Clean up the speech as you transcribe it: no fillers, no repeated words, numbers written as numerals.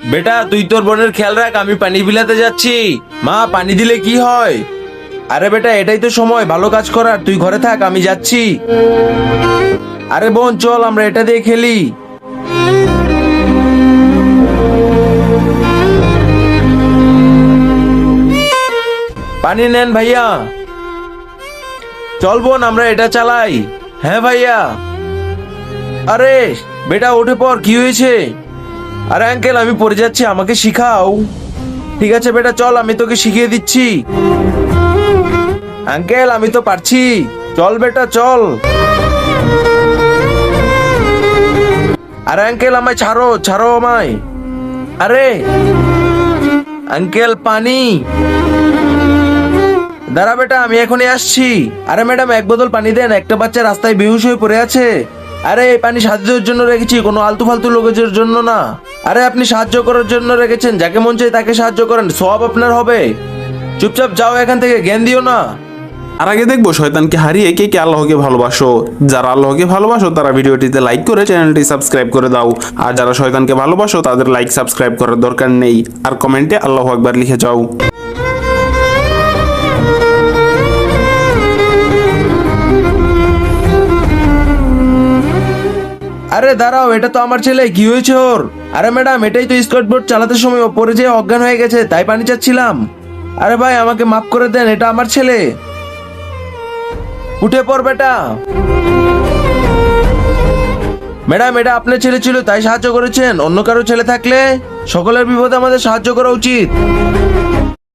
বেটা তুই তোর বোনের খেয়াল রাখ, আমি পানি বিলাতে যাচ্ছি। মা, পানি দিলে কি হয়? আরে বেটা, এটাই তো সময় ভালো কাজ করার, তুই ঘরে থাক, আমি যাচ্ছি। আরে বোন চল, আমরা এটা দিয়ে খেলি। পানি নেন ভাইয়া। চল বোন, আমরা এটা চালাই। হ্যাঁ ভাইয়া। আরে বেটা উঠে পড়, কি হয়েছে? আরে আঙ্কেল, আমি পড়ে যাচ্ছি, আমাকে শিখাও। ঠিক আছে বেটা, চল আমি তোকে শিখিয়ে দিচ্ছি। আঙ্কেল, আমি তো পারছি। চল বেটা চল। আরে আঙ্কেল, আমায় ছাড়ো, ছাড়ো আমায়। আরে আঙ্কেল, পানি। দাঁড়া বেটা, আমি এখনই আসছি। আরে ম্যাডাম, এক বোতল পানি দেন, একটা বাচ্চা রাস্তায় বেহুশ হয়ে পড়ে আছে। আরে এই পানি সাহায্যের জন্য রেখেছি, কোনো আলতু ফালতু লোকের জন্য না। আরে আপনি সাহায্য করার জন্য রেখেছেন, যাকে মন চায় তাকে সাহায্য করেন, সব আপনার হবে। চুপচাপ যাও এখান থেকে, জ্ঞান দিও না। আর আগে দেখবো শয়তানকে হারিয়ে কে কে আল্লাহকে ভালোবাসো। যারা আল্লাহকে ভালোবাসো তারা ভিডিওটিতে লাইক করে চ্যানেলটি সাবস্ক্রাইব করে দাও। আর যারা শয়তানকে ভালোবাসো তাদের লাইক সাবস্ক্রাইব করার দরকার নেই, আর কমেন্টে আল্লাহু আকবার লিখে যাও। আরে দাঁড়াও, এটা তো আমার ছেলে, কি হয়েছে ওর? আরে ম্যাডাম, এটাই তো স্কেটবোর্ড চালাতে সময় ও পড়ে যেয়ে অজ্ঞান হয়ে গেছে, তাই পানি চাচ্ছিলাম। আরে ভাই, আমাকে মাফ করে দেন, এটা আমার ছেলে। উঠে পড় বেটা। ম্যাডাম, এটা আপনার ছেলে ছিল তাই সাহায্য করেছেন, অন্য কারো ছেলে থাকলে সকলের বিপদে আমাদের সাহায্য করা উচিত।